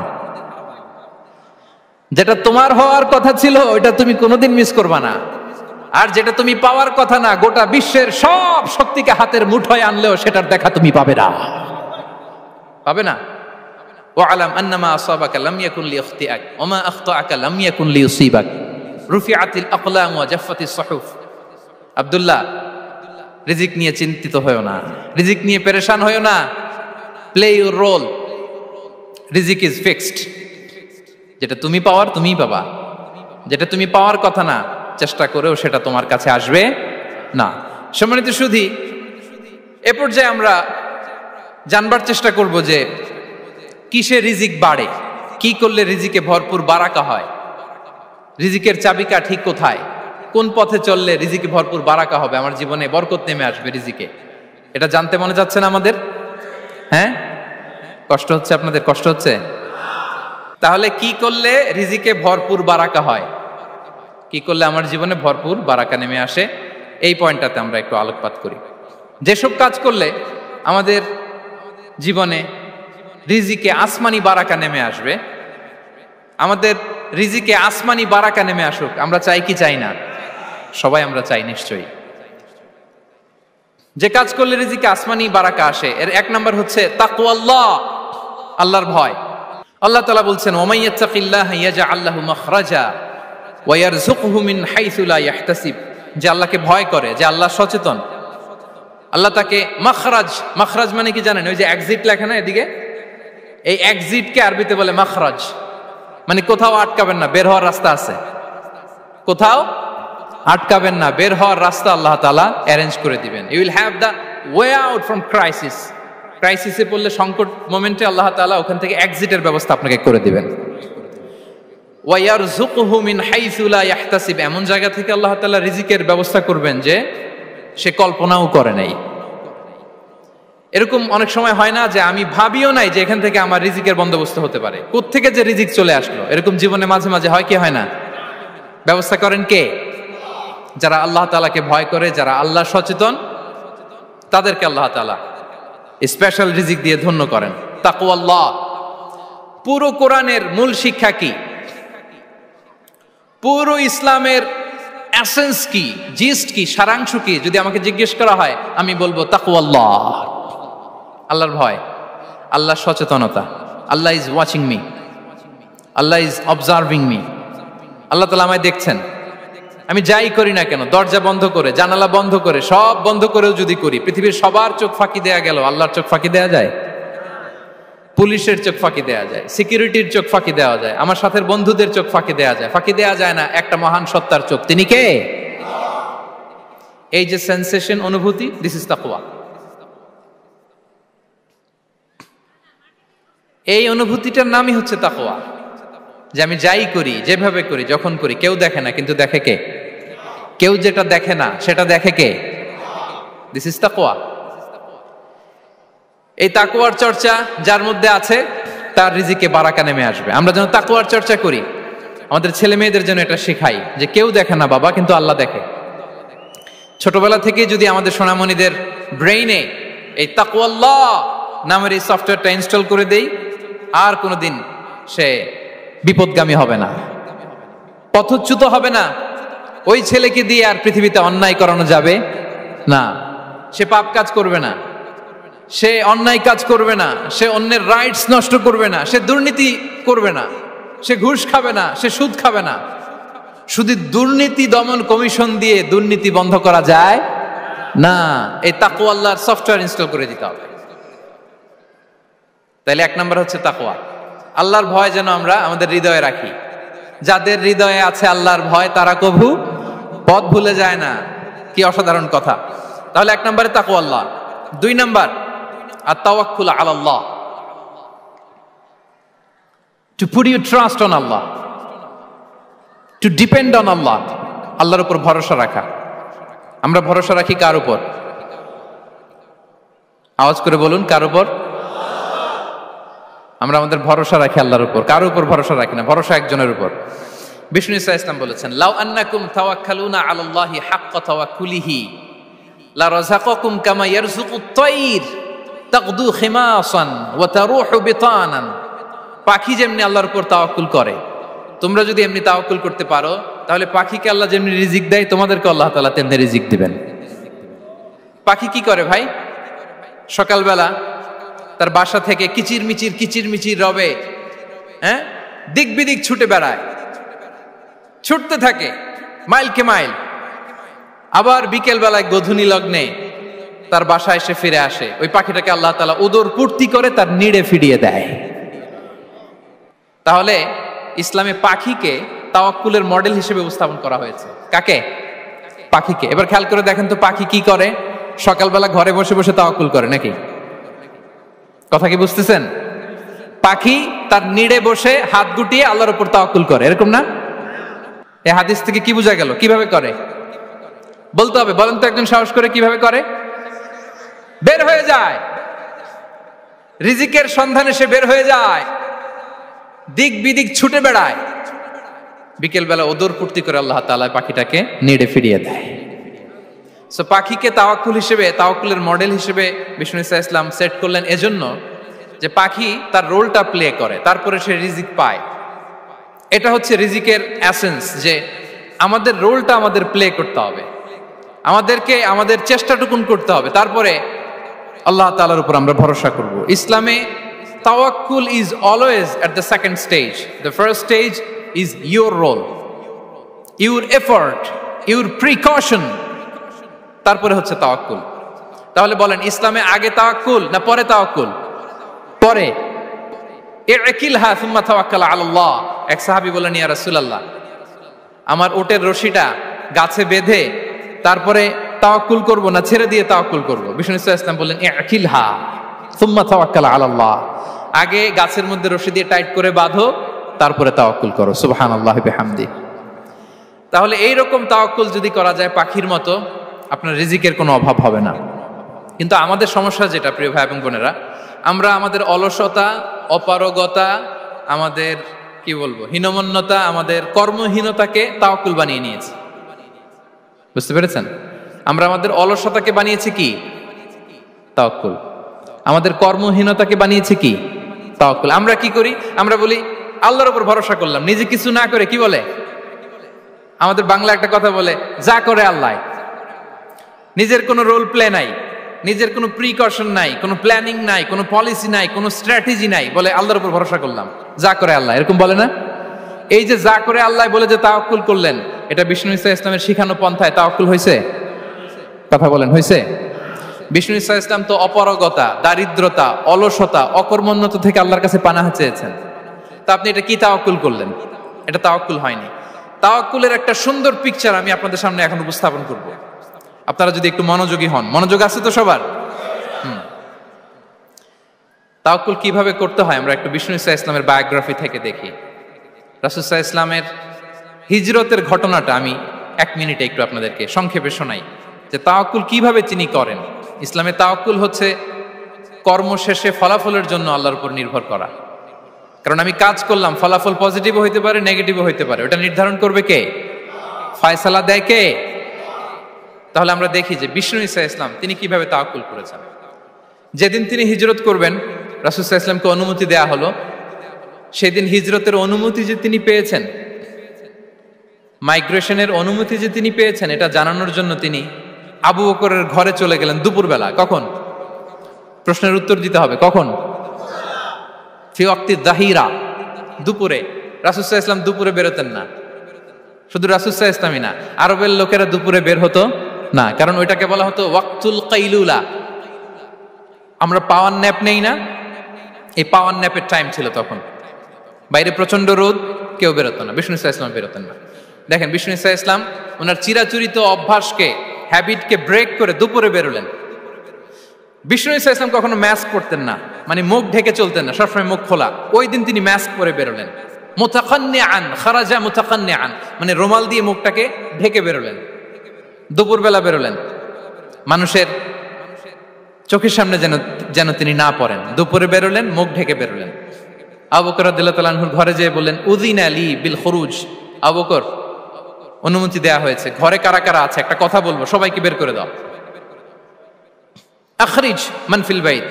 যেটা তোমার হওয়ার কথা ছিল ওটা তুমি কোনোদিন মিস করবা না। আর যেটা তুমি পাওয়ার কথা না, গোটা বিশ্বের সব শক্তিকে হাতের মুঠোয় আনলেও সেটার দেখা তুমি পাবে না, পাবে না। ওয়া আলাম আন্নামা আসাবাকা লাম ইয়াকুন লিইখতিআক ওয়া মা আখতাআকা লাম ইয়াকুন লিইউসিবাক রুফিআতিল আকলাম ওয়া জাফফাতিস সুহুফ। আব্দুল্লাহ, রিজিক নিয়ে চিন্তিত হয়ো না, রিজিক নিয়ে পেরেশান হয়ো না। প্লে ইউর রোল, রিজিক ইজ ফিক্সড। যেটা তুমি পাওয়ার তুমিই পাবা, যেটা তুমি পাওয়ার কথা না চেষ্টা করেও সেটা তোমার কাছে আসবে না। সম্মানিত সুধী, এ পর্যায়ে আমরা জানবার চেষ্টা করব যে কিসে রিজিক বাড়ে, কি করলে রিজিকে ভরপুর বারাকা হয়, রিজিকের চাবিকা ঠিক কোথায়, কোন পথে চললে রিজিকে ভরপুর বারাকা হবে, আমার জীবনে বরকত নেমে আসবে রিজিকে। এটা জানতে মনে যাচ্ছে না আমাদের? হ্যাঁ, কষ্ট হচ্ছে আপনাদের? কষ্ট হচ্ছে? তাহলে কি করলে রিজিকে ভরপুর বারাকা হয়, কি করলে আমার জীবনে ভরপুর বারাকা নেমে আসে, এই পয়েন্টটাতে আমরা একটু আলোকপাত করি। যেসব কাজ করলে আমাদের জীবনে রিজিকে আসমানি বারাকা নেমে আসবে, আমাদের রিজিকে আসমানি বারাকা নেমে আসুক, আমরা চাই কি চাই না? সবাই আমরা চাই নিশ্চয়ই। যে কাজ করলে রিজিকে আসমানি বারাকা আসে, এর এক নাম্বার হচ্ছে তাকওয়াল্লাহ, আল্লাহর ভয়। আল্লাহ তাআলা বলছেন, ওয়া মাইয়াত্তাকিল্লাহা ইয়াজআল লাহু মাখরাজা ওয়া ইয়ারযুকহু মিন হাইসু লা ইয়াহতাসিব। যে আল্লাহকে ভয় করে, যে আল্লাহ সচেতন, আল্লাহ তাকে মাখরাজ, মাখরাজ মানে কি জানেন? ওই যে এক্সিট লেখা না এদিকে, এই এক্সিটকে আরবিতে বলে মাখরাজ। মানে কোথাও আটকাবেন না, বের হওয়ার রাস্তা আছে, কোথাও আটকাবেন না, বের হওয়ার রাস্তা আল্লাহ তাআলা অ্যারেঞ্জ করে দিবেন। You will have the way out from crisis. ক্রাইসিসে পড়লে, সংকট মোমেন্টে আল্লাহ তাআলা ওখান থেকে এক্সিটের ব্যবস্থা আপনাকে করে দিবেন। ওয়া ইয়ারযুকহু মিন হাইসু লা ইয়াহতাসিব, এমন জায়গা থেকে আল্লাহ তাআলা রিজিকের ব্যবস্থা করবেন যে সে কল্পনাও করে নাই। এরকম অনেক সময় হয় না যে আমি ভাবিও নাই যে এখান থেকে আমার রিজিকের বন্দোবস্ত হতে পারে, কোত্থেকে যে রিজিক চলে আসলো। এরকম জীবনে মাঝে মাঝে হয় কি হয় না? ব্যবস্থা করেন কে? যারা আল্লাহ তাআলাকে ভয় করে, যারা আল্লাহ সচেতন, তাদেরকে আল্লাহ তাআলা স্পেশাল রিজিক দিয়ে ধন্য করেন। তাকওয়াল্লাহ। পুরো কোরআনের মূল শিক্ষা কি? পুরো ইসলামের এসেন্স কি, জিস্ট কি, সারাংশ কি যদি আমাকে জিজ্ঞেস করা হয়, আমি বলবো তাকওয়াল্লাহ, আল্লাহর ভয়, আল্লাহর সচেতনতা। Allah is watching me, Allah is observing me. আল্লাহ তাআলা আমায় দেখছেন, আমি যাই করি না কেন, দরজা বন্ধ করে, জানালা বন্ধ করে, সব বন্ধ করেও যদি করি, পৃথিবীর সবার চোখ ফাঁকি দেয়া গেল, আল্লাহর চোখ ফাঁকি দেয়া যায়? পুলিশের চোখ ফাঁকি দেয়া যায়, সিকিউরিটির চোখ ফাঁকি দেওয়া যায়, আমার সাথে বন্ধুদের চোখ ফাঁকি দেয়া যায়, ফাঁকি দেয়া যায় না একটা মহান সত্তার চোখ। তিনি কে? এই যে সেন্সেশন, অনুভূতি, দিস ইজ তাকওয়া। এই অনুভূতিটার নামই হচ্ছে তাকওয়া। যে আমি যাই করি, যেভাবে করি, যখন করি, কেউ দেখে না, কিন্তু দেখে কে? কেউ যেটা দেখে না সেটা দেখে কে? দিস ইজ তাকওয়া। এই তাকওয়ার চর্চা যার মধ্যে আছে, তার রিজিকে বারাকা নেমে আসবে। আমরা যেন তাকওয়ার চর্চা করি, আমাদের ছেলে মেয়েদের জন্য এটা শেখাই যে কেউ দেখে না বাবা, কিন্তু আল্লাহ দেখে। ছোটবেলা থেকে যদি আমাদের সোনামণিদের ব্রেইনে এই তাকওয়াল্লাহ নামের এই সফটওয়্যারটা ইনস্টল করে দেই, আর কোনোদিন সে বিপদগামী হবে না, পথচ্যুত হবে না। ওই ছেলেকে দিয়ে আর পৃথিবীতে অন্যায় করানো যাবে না। সে পাপ কাজ করবে না, সে অন্যায় কাজ করবে না, সে অন্যের রাইটস নষ্ট করবে না, সে দুর্নীতি করবে না, সে ঘুষ খাবে না, সে সুদ খাবে না। শুধু দুর্নীতি দমন কমিশন দিয়ে দুর্নীতি বন্ধ করা যায় না। এই তাকওয়া আল্লাহর সফটওয়্যার ইনস্টল করে দিতে হবে। তাইলে এক নম্বর হচ্ছে তাকওয়া, আল্লাহর ভয় যেন আমরা আমাদের হৃদয়ে রাখি। যাদের হৃদয়ে আছে আল্লাহর ভয় তারা কভু পথ ভুলে যায় না। কি অসাধারণ কথা! তাহলে এক নম্বরে তাকওয়া আল্লাহ। 2 নাম্বার আত-তাওয়াক্কুল আলাল্লাহ, to put your trust on Allah, to depend on Allah. আল্লাহর উপর ভরসা রাখা। আমরা ভরসা রাখি কার উপর? আওয়াজ করে বলুন, কার উপর? আমরা আমাদের ভরসা রাখি আল্লাহর উপর, কার উপর ভরসা রাখি না। ভরসা একজনের উপর। বিষ্ণু ইসা ইসলাম বলেছেন, লাউ আন্নাকুম তাওয়াক্কালুনা আলাল্লাহি হাক্কা তাওয়াক্কুলিহি লা রাযাকাকুম কামা ইয়ারযুকুত তায়র তাগদু খিমাসান ওয়া তারুহু বিতানান। পাখি যেমনি আল্লাহর উপর তাওয়াক্কুল করে, তোমরা যদি এমনি তাওয়াক্কুল করতে পারো, তাহলে পাখিকে আল্লাহ যেমনি রিজিক দেয়, তোমাদেরকে আল্লাহ তাআলা তেমনি রিজিক দিবেন। পাখি কি করে ভাই? সকালবেলা তার বাসা থেকে কিচির মিচির রবে, দিক বিদিক ছুটে বেড়ায়, ছুটতে থাকে মাইলকে মাইল। আবার বিকেল বেলায় গধূলি লগ্নে তার বাসায় এসে ফিরে আসে। ওই পাখিটাকে আল্লাহ তাআলা উদর পূর্তি করে তার নিড়ে ফিরিয়ে দেয়। তাহলে ইসলামে পাখিকে তাওয়াক্কুলের মডেল হিসেবে উপস্থাপন করা হয়েছে। কাকে? পাখিকে। এবার খেয়াল করে দেখেন তো, পাখি কি করে? সকালবেলা ঘরে বসে বসে তাওয়াক্কুল করে নাকি? কথা কি বুঝতেছেন? পাখি তার নিড়ে বসে হাত গুটিয়ে আল্লাহর উপর তাওয়াক্কুল করে, এরকম না? এই হাদিস থেকে কি বোঝা গেল? কিভাবে করে বলতে হবে, বলেন তো একজন সাহস করে কিভাবে করে? বের হয়ে যায়, রিজিকের সন্ধানে সে বের হয়ে যায়, দিক বিদিক ছুটে বেড়ায়, বিকেল বেলা ওদর পূর্তি করে আল্লাহ তাআলা পাখিটাকে নিড়ে ফিরিয়ে দেয়। সো পাখিকে তাওয়াক্কুল হিসেবে, তাওয়াক্কুলের মডেল হিসেবে বিষ্ণু ইসা ইসলাম সেট করলেন এজন্য যে পাখি তার রোলটা প্লে করে, তারপরে সে রিজিক পায়। এটা হচ্ছে রিজিকের এসেন্স, যে আমাদের রোলটা আমাদের প্লে করতে হবে, আমাদেরকে আমাদের চেষ্টাটুকুন করতে হবে, তারপরে আল্লাহ তাআলার উপর আমরা ভরসা করব। ইসলামে তাওয়াক্কুল is always at the second stage. The first stage is your role, your effort, your precaution, তারপরে হচ্ছে তাওয়াক্কুল। তাহলে বলেন, ইসলামে আগে তাওয়াক্কুল না পরে তাওয়াক্কুল? পরে। ইকিলহা সুম্মা তাওয়াক্কাল আলাল্লাহ। এক সাহাবী বলেন, ইয়া রাসূলুল্লাহ, আমার ওটের রশিটা গাছে বেঁধে তারপরে তাওয়াক্কুল করব না ছেড়ে দিয়ে তাওয়াক্কুল করব? বিষ্ণু ইসলাম বললেন, ইকিলহা সুম্মা তাওয়াক্কাল আলাল্লাহ। আগে গাছের মধ্যে রশি দিয়ে টাইট করে বাঁধো, তারপরে তাওয়াক্কুল করো। সুবহানাল্লাহি বিহামদি। তাহলে এইরকম তাওয়াক্কুল যদি করা যায় পাখির মতো, আপনার রিজিকের কোনো অভাব হবে না। কিন্তু আমাদের সমস্যা যেটা, প্রিয় ভাই এবং বোনেরা, আমরা আমাদের অলসতা, অপারগতা, আমাদের কি বলবো হীনমন্যতা, আমাদের কর্মহীনতাকে তাওয়াক্কুল বানিয়ে নিয়েছি। বুঝতে পেরেছেন? আমরা আমাদের অলসতাকে বানিয়েছি কি? তাওয়াক্কুল। আমাদের কর্মহীনতাকে বানিয়েছি কি? তাওয়াক্কুল। আমরা কি করি? আমরা বলি আল্লাহর উপর ভরসা করলাম, নিজে কিছু না করে। কি বলে আমাদের বাংলা একটা কথা বলে, যা করে আল্লাহ। নিজের কোনো রোল প্লে নাই, নিজের কোনো প্রিকশন নাই, কোনো প্ল্যানিং নাই, কোনো পলিসি নাই, কোনো স্ট্র্যাটেজি নাই, বলে আল্লাহর উপর ভরসা করলাম, যা করে আল্লাহ। এরকম বলে না? এই যে যা করে আল্লাহ বলে যে তাওয়াক্কুল করলেন, এটা বিষ্ণু ইসা ইসলামের শিখানো পন্থায় তাওয়াক্কুল হয়েছে? কথা বলেন, হয়েছে? বিষ্ণু ইসা ইসলাম তো অপারগতা, দারিদ্রতা, অলসতা, অকর্মণ্যতা থেকে আল্লাহর কাছে পানাহ চেয়েছেন। তা আপনি এটা কি তাওয়াক্কুল করলেন? এটা তাওয়াক্কুল হয়নি। তাওয়াক্কুলের একটা সুন্দর পিকচার আমি আপনাদের সামনে এখন উপস্থাপন করব, আপনারা যদি একটু মনোযোগী হন। মনোযোগ আছে তো সবার? তাওয়াক্কুল কিভাবে করতে হয় আমরা একটু বিষ্ণু ইসা ইসলামের বায়োগ্রাফি থেকে দেখি। রাসূল সাল্লাল্লাহু আলাইহি ওয়াসাল্লামের হিজরতের ঘটনাটা আমি 1 মিনিটে একটু আপনাদেরকে সংক্ষেপে শোনাই, যে তাওয়াক্কুল কিভাবে তিনি করেন। ইসলামে তাওয়াক্কুল হচ্ছে কর্ম শেষে ফলাফলের জন্য আল্লাহর উপর নির্ভর করা। কারণ আমি কাজ করলাম, ফলাফল পজিটিভও হইতে পারে, নেগেটিভও হইতে পারে, ওটা নির্ধারণ করবে কে? ফয়সালা দেয় কে? তাহলে আমরা দেখি যে বিষ্ণু ইসা ইসলাম তিনি কিভাবে তাওয়াক্কুল করেছেন। যেদিন তিনি হিজরত করবেন, রাসূল সাল্লাল্লাহু আলাইহি ওয়াসাল্লামকে অনুমতি দেয়া হলো সেদিন হিজরতের অনুমতি যে তিনি পেয়েছেন, মাইগ্রেশনের অনুমতি যে তিনি পেয়েছেন, এটা জানানোর জন্য তিনি আবু বকরের ঘরে চলে গেলেন দুপুরবেলা। কখন? প্রশ্নের উত্তর দিতে হবে, কখন? ফি ওয়াক্তি যাহিরা, দুপুরে। রাসূল সাল্লাল্লাহু আলাইহি ওয়াসাল্লাম দুপুরে বেরোতেন না। শুধু রাসূল সাল্লাল্লাহু আলাইহি ওয়াসাল্লামই না, আরবের লোকেরা দুপুরে বের হতো না, কারণ ওইটাকে বলা হতো ওয়াক্তুল কাইলুলা। আমরা পাওয়ার ন্যাপ নেই না, এই পাওয়ার ন্যাপের টাইম ছিল তখন। বাইরে প্রচন্ড রোদ, কেউ বেরোতো না, বিষ্ণু সাল্লাল্লাহু আলাইহি ওয়াসাল্লাম বেরোতেন না। দেখেন, বিষ্ণু সাল্লাল্লাহু আলাইহি ওয়াসাল্লাম ওনার চিরাচরিত অভ্যাসকে, হ্যাবিটকে ব্রেক করে দুপুরে বেরোলেন। বিষ্ণু সাল্লাল্লাহু আলাইহি ওয়াসাল্লাম কখনো মাস্ক পরতেন না, মানে মুখ ঢেকে চলতেন না, সবসময় মুখ খোলা। ওই দিন তিনি মাস্ক পরে বেরোলেন। মুতাকান্নিআন, খারাজা মুতাকান্নিআন, মানে রুমাল দিয়ে মুখটাকে ঢেকে বেরোলেন, দুপুরবেলা বেরোলেন। মানুষের চোখের সামনে যেন তিনি না পড়েন, দুপুরে বেরোলেন, মুখ ঢেকে বেরোলেন। আবু বকর রাদিয়াল্লাহু তাআলা আনহুর ঘরে যেয়ে বললেন, উযিনা লি বিল খুরুজ। আবু বকর, অনুমতি দেয়া হয়েছে, ঘরে কারা কারা আছে একটা কথা বলবো, সবাইকে বের করে দাও। আখরিজ মান ফিল বাইত।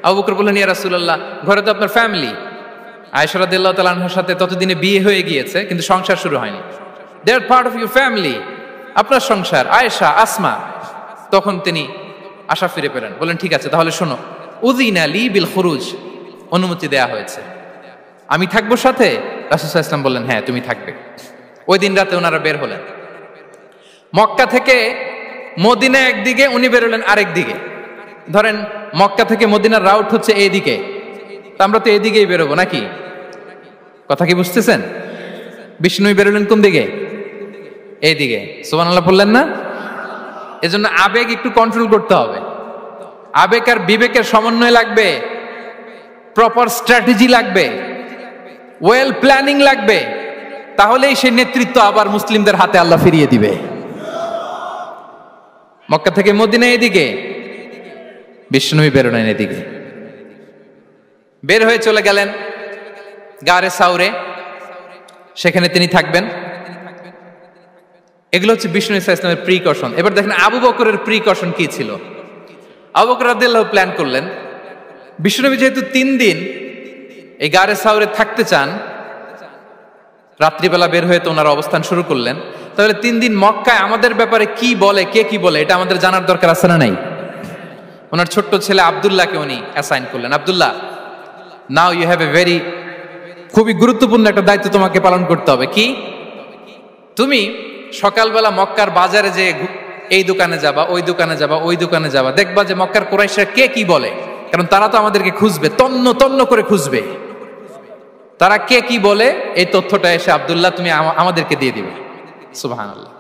আবু বকর বললেন, ইয়া রাসূলুল্লাহ, ঘরে তো আপনার ফ্যামিলি। আয়েশা রাদিয়াল্লাহু তাআলা আনহার সাথে ততদিনে বিয়ে হয়ে গিয়েছে, কিন্তু সংসার শুরু হয়নি। দে আর পার্ট অফ ইউর ফ্যামিলি, আপনার সংসার, আয়েশা, আসমা। তখন তিনি আশা ফিরে পেলেন, বলেন ঠিক আছে, তাহলে শোনো, উযিনা লি বিল খুরুজ, অনুমতি দেয়া হয়েছে, আমি থাকবো সাথে? রাসূল সাল্লাল্লাহু আলাইহি ওয়াসাল্লাম বললেন, হ্যাঁ তুমি থাকবে। ওই দিন রাতে ওনারা বের হলেন। মক্কা থেকে মদিনা একদিকে, উনি বেরোলেন আরেক দিকে। ধরেন মক্কা থেকে মদিনার রাউট হচ্ছে এইদিকে, তা আমরা তো এদিকেই বেরোবো নাকি? কথা কি বুঝতেছেন? বিষ্ণু বেরোলেন কোন দিকে? এইদিকে। সুবহানাল্লাহ বললেন না? এজন্য আবেগ একটু কন্ট্রোল করতে হবে। আবেগ আর বিবেকের সমন্বয় লাগবে, প্রপার স্ট্র্যাটেজি লাগবে, ওয়েল প্ল্যানিং লাগবে, তাহলেই সেই নেতৃত্ব আবার মুসলিমদের হাতে আল্লাহ ফিরিয়ে দিবে। মক্কা থেকে মদিনা এদিকে, বিষ্ণু বেরোলেন এদিকে। বের হয়ে চলে গেলেন গারে সাউরে, সেখানে তিনি থাকবেন। এগুলো হচ্ছে বিষ্ণু ইসলামের প্রিকশন। এবার দেখেন আবু বকরের প্রিকশন কি ছিল। আবু বকর রাদিয়াল্লাহু প্ল্যান করলেন, বিষ্ণুনবী যেহেতু 3 দিন এই গারে সাউরে থাকতে চান, রাত্রিবেলা বের হয়ে তো ওনারা অবস্থান শুরু করলেন, তাহলে 3 দিন মক্কায় আমাদের ব্যাপারে কি বলে, কে কি বলে, এটা আমাদের জানার দরকার আছে না নাই? ওনার ছোট্ট ছেলে আব্দুল্লাহকে উনি অ্যাসাইন করলেন। Abdullah, now you have a very, খুবই গুরুত্বপূর্ণ একটা দায়িত্ব তোমাকে পালন করতে হবে। কি? তুমি সকালবেলা মক্কার বাজারে যে এই দোকানে যাবা, ওই দোকানে যাবা, ওই দোকানে যাবা, দেখবা যে মক্কার কুরাইশরা কে কি বলে, কারণ তারা তো আমাদেরকে খুঁজবে, তন্ন তন্ন করে খুঁজবে। তারা কে কি বলে এই তথ্যটা এসে আব্দুল্লাহ তুমি আমাদেরকে দিয়ে দিবে। সুবহানাল্লাহ।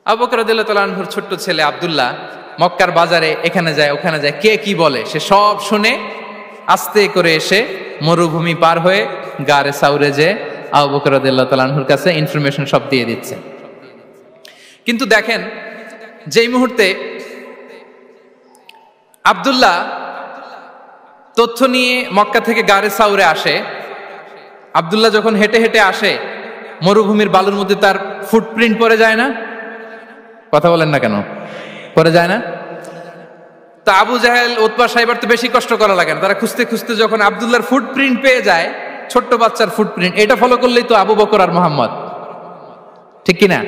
আবু বকর রাদিয়াল্লাহু তাআলা আনহুর ছোট্ট ছেলে আব্দুল্লাহ মক্কার বাজারে এখানে যায় ওখানে যায়, কে কি বলে সে সব শুনে আস্তে করে এসে মরুভূমি পার হয়ে গারে সাউরে যে আবু বকর রাদিয়াল্লাহু তাআলা আনহুর কাছে ইনফরমেশন সব দিয়ে দিচ্ছে। কিন্তু দেখেন, যেই মুহূর্তে আব্দুল্লাহ তথ্য নিয়ে মক্কা থেকে গারে সাউরে আসে, আব্দুল্লাহ যখন হেঁটে হেঁটে আসে, মরুভূমির বালুর মধ্যে তার ফুটপ্রিন্ট পড়ে যায় না? কথা বলেন না কেন? পড়ে যায় না? তা আবু জাহেল, উতবা সাইবার তো বেশি কষ্ট করা লাগে না, তারা খুঁজতে খুঁজতে যখন আব্দুল্লাহর ফুটপ্রিন্ট পেয়ে যায়, ছোট্ট বাচ্চার ফুটপ্রিন্ট, এটা ফলো করলেই তো আবু বকর আর মোহাম্মদ, ঠিক কিনা?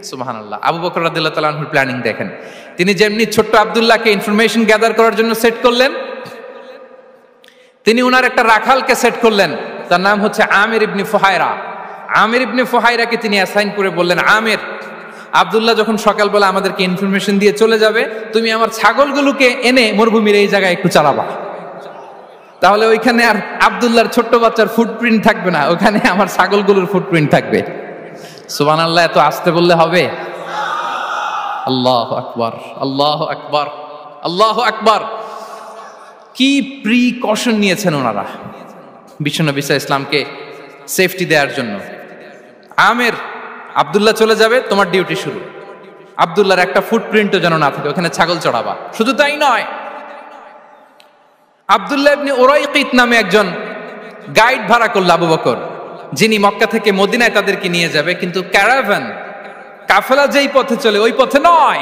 সুবহানাল্লাহ। আবু বকর রাদিয়াল্লাহু তাআলা আনহুর প্ল্যানিং দেখেন, তিনি যেমনি ছোট্ট আব্দুল্লাহকে ইনফরমেশন গ্যাদার করার জন্য সেট করলেন, তিনি উনার একটা রাখালকে সেট করলেন, তার নাম হচ্ছে আমির ইবনে ফুহায়রা। আমির ইবনে ফুহায়রাকে তিনি অ্যাসাইন করে বললেন, আমির, আব্দুল্লাহ যখন সকালবেলা আমাদেরকে ইনফরমেশন দিয়ে চলে যাবে, তুমি আমার ছাগলগুলোকে এনে মরুভূমির এই জায়গায় একটু চালাবা, তাহলে ওইখানে আর আব্দুল্লাহর ছোট্ট বাচ্চার ফুটপ্রিন্ট থাকবে না, ওখানে আমার ছাগলগুলোর ফুটপ্রিন্ট থাকবে। সুবহানাল্লাহ। এত আসতে বললে হবে? আল্লাহু আকবার, আল্লাহু আকবার, আল্লাহু আকবার। কি প্রিকশন নিয়েছেন ওনারা বিশ্বনবী সাল্লাল্লাহু আলাইহি ওয়াসাল্লামকে সেফটি দেওয়ার জন্য। আমির, আব্দুল্লাহ চলে যাবে, তোমার ডিউটি শুরু। আব্দুল্লাহর একটা ফুটপ্রিন্টও যেন না থাকে, ওখানে ছাগল চড়াবা। শুধু তাই নয়, আব্দুল্লাহ ইবনে উরাইকিত নামে একজন গাইড ভাড়া করল আবু বকর, যিনি মক্কা থেকে মদিনায় তাদেরকে নিয়ে যাবে, কিন্তু ক্যারাভান, কাফেলা যেই পথে চলে ওই পথে নয়,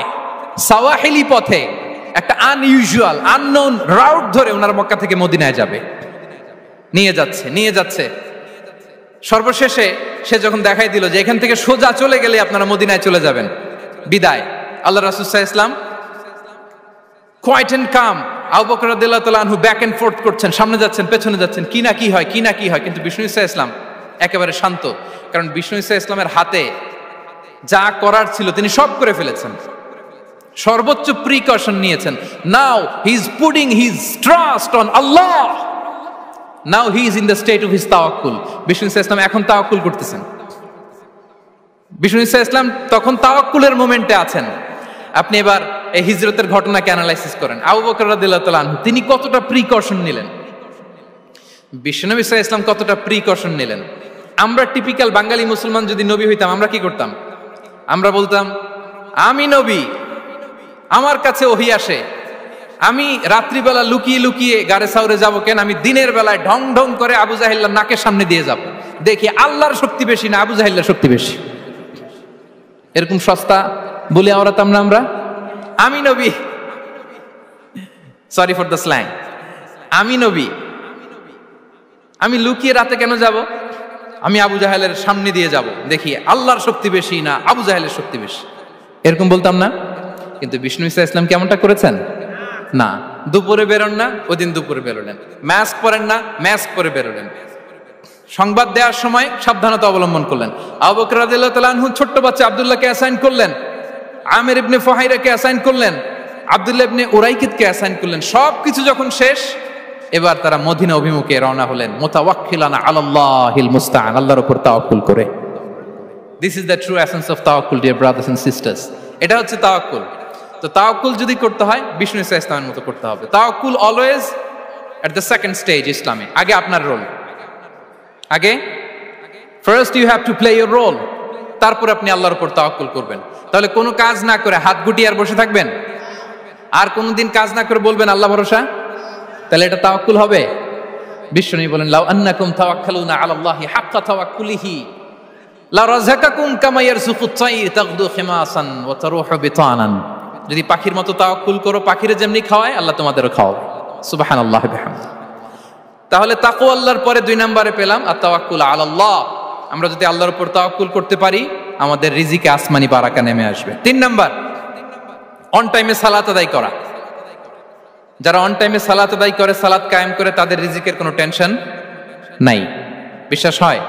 সাওয়াহিলি পথে, একটা আনইউজুয়াল আননোন রাউট ধরে ওনারা মক্কা থেকে মদিনায় যাবে। নিয়ে যাচ্ছে সর্বশেষে সে যখন দেখাই দিল যে এখান থেকে সোজা চলে গেলে আপনারা মদিনায় চলে যাবেন, বিদায়। আল্লাহ রাসূল সাল্লাল্লাহু আলাইহি ওয়াসাল্লাম কোয়াইট এন্ড কাম, আবু বকর রাদিয়াল্লাহু তাআলা আনহু ব্যাক এন্ড ফোর্থ করছেন, সামনে যাচ্ছেন পেছনে যাচ্ছেন, কি না কি হয় কিন্তু বিষ্ণু সাল্লাল্লাহু আলাইহি ওয়াসাল্লাম একেবারে শান্ত, কারণ বিষ্ণু সাল্লাল্লাহু আলাইহি ওয়াসাল্লামের হাতে যা করার ছিল তিনি সব করে ফেলেছেন, সর্বোচ্চ প্রিকশন নিয়েছেন। Now he is putting his trust on Allah, now he is in the state of his তাওয়াক্কুল। বিষ্ণু সাল্লাল্লাহু আলাইহি ওয়াসাল্লাম এখন তাওয়াক্কুল করতেছেন, বিষ্ণু সাল্লাল্লাহু আলাইহি ওয়াসাল্লাম তখন তাওয়াক্কুলের মোমেন্টে আছেন। আপনি এবার এই হিজরতের ঘটনাকে অ্যানালাইসিস করেন, আবু বকর রাদিয়াল্লাহু তাআলা আনহু তিনি কতটা প্রিকশন নিলেন, বিশ্বনবী সাল্লাল্লাহু আলাইহি ওয়াসাল্লাম কতটা প্রিকশন নিলেন। আমরা টিপিক্যাল বাঙালি মুসলমান যদি নবী হইতাম আমরা কি করতাম? আমরা বলতাম আমি নবী, আমার কাছে ওহী আসে, আমি রাত্রিবেলা লুকিয়ে লুকিয়ে গারে সাউরে যাব কেন, আমি দিনের বেলায় ঢং ঢং করে আবু জাহেলের নাকের সামনে দিয়ে যাব, দেখি আল্লাহর শক্তি বেশি না আবু জাহেলের শক্তি বেশি। এরকম সস্তা বলে আওড়াতাম না আমরা, আমি নবী, সরি ফর দ্য স্ল্যাং, আমি নবী, আমি লুকিয়ে রাতে কেন যাব, আমি আবু জাহেলের সামনে দিয়ে যাব, দেখি আল্লাহর শক্তি বেশি না আবু জাহেলের শক্তি বেশি, এরকম বলতাম না। কিন্তু বিষ্ণু ঈসা ইসলাম কেমনটা করেছেন? না, দুপুরে বেরোন না, ওই দিন দুপুরে বেরোলেন, মাস্ক পরেন না, মাস্ক পরে বেরোলেন, সংবাদ দেওয়ার সময় সাবধানতা অবলম্বন করলেন। আবু বকর রাদিয়াল্লাহু তাআলা আনহু ছোট্ট বাচ্চা আব্দুল্লাহকে অ্যাসাইন করলেন, আমির ইবনে ফুহাইরাকে অ্যাসাইন করলেন, আব্দুল্লাহ ইবনে উরাইকিতকে অ্যাসাইন করলেন। সবকিছু যখন শেষ, এবার তারা মদিনা অভিমুখে রওনা হলেন, মুতাওয়াক্কিলানা আলাল্লাহিল মুস্তাআন, আল্লাহর উপর তাওয়াক্কুল করে। This is the true essence of তাওয়াক্কুল ডিয়ার ব্রাদার্স এন্ড সিস্টার্স। এটা হচ্ছে তাওয়াক্কুল। তো তাওয়াক্কুল যদি করতে হয় বিষ্ণু ঈসা ইসলামের মতো করতে হবে। তাওয়াক্কুল always at the second stage ইসলামে। আগে আপনার রোল, আগে first you have to play your role, তারপর আপনি আল্লাহর উপর তাওয়াক্কুল করবেন। তাহলে কোনো কাজ না করে হাত গুটিয়ে আর বসে থাকবেন, আর কোনোদিন কাজ না করে বলবেন আল্লাহ ভরসা, তাহলে এটা তাওয়াক্কুল হবে? বিশ্বনবী বলেন লাউ আন্নাকুম তাওয়াক্কালুনা আলাল্লাহি হাক্কা তাওয়াক্কুলিহি লা রাযাকাকুম কামা ইয়ারযুকুত তাইর তাগদু খিমাসান ওয়া তারুহু বিতানান। যদি পাখির মতো তাওয়াক্কুল করো, পাখিরে যেমনি খাওয়ায় আল্লাহ তোমাদেরও খাওয়াবে। সুবহানাল্লাহি বিহামদিহি। তাহলে তাকওয়া আল্লাহর পরে 2 নম্বরে পেলাম আত-তাওয়াক্কুল আলাল্লাহ। আমরা যদি আল্লাহর উপর তাওয়াক্কুল করতে পারি আমাদের রিজিকে আসমানি বারাকা নেমে আসবে। 3 নাম্বার, অন টাইমে সালাত আদায় করা। যারা অন টাইমে সালাত আদায় করে, সালাত কায়েম করে, তাদের রিজিকের কোনো টেনশন নাই। বিশ্বাস হয়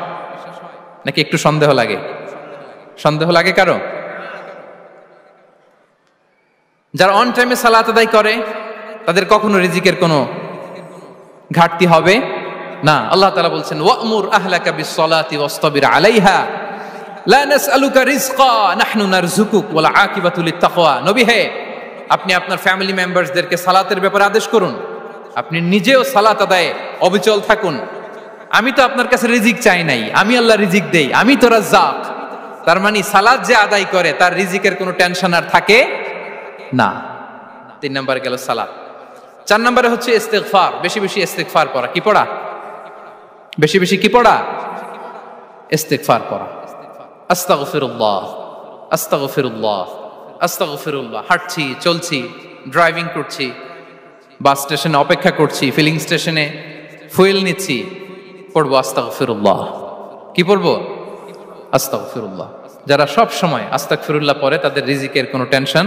নাকি একটু সন্দেহ লাগে? সন্দেহ লাগে কারো? যারা অন টাইমে সালাত আদায় করে তাদের কখনো রিজিকের কোনো ঘাটতি হবে না। আল্লাহ তাআলা বলছেন ওয়া'মুর আহলাকা বিস-সালাতি ওয়াসতাবির আলাইহা লা নাসআলুকা রিজকা নাহনু নারযুকুক ওয়াল আকিবাতু লিত-তাকওয়া। নবী হে, আপনি আপনার ফ্যামিলি মেম্বারসদেরকে সালাতের ব্যাপারে আদেশ করুন, আপনি নিজেও সালাত আদায়ে অবিচল থাকুন। আমি তো আপনার কাছে রিজিক চাই নাই, আমি আল্লাহ রিজিক দেই, আমি তো রাজ্জাক। তার মানে সালাত যে আদায় করে তার রিজিকের কোনো টেনশন আর থাকে না। 3 নম্বরে গেল সালাত। 4 নম্বরে হচ্ছে ইস্তিগফার, বেশি বেশি ইস্তিগফার পড়া। কি পড়া? বেশি বেশি কি পড়া? ইস্তিগফার পড়া। আস্তাগফিরুল্লাহ, আস্তাগফিরুল্লাহ, আস্তাগফিরুল্লাহ। হাঁটছি, চলছি, ড্রাইভিং করছি, বাস স্টেশনে অপেক্ষা করছি, ফিলিং স্টেশনে ফুয়েল নিচ্ছি, পড়বো আস্তাগফিরুল্লাহ। কি পড়বো? আস্তাগফিরুল্লাহ। যারা সব সময় আস্তাগফিরুল্লাহ পড়ে তাদের রিজিকের কোনো টেনশন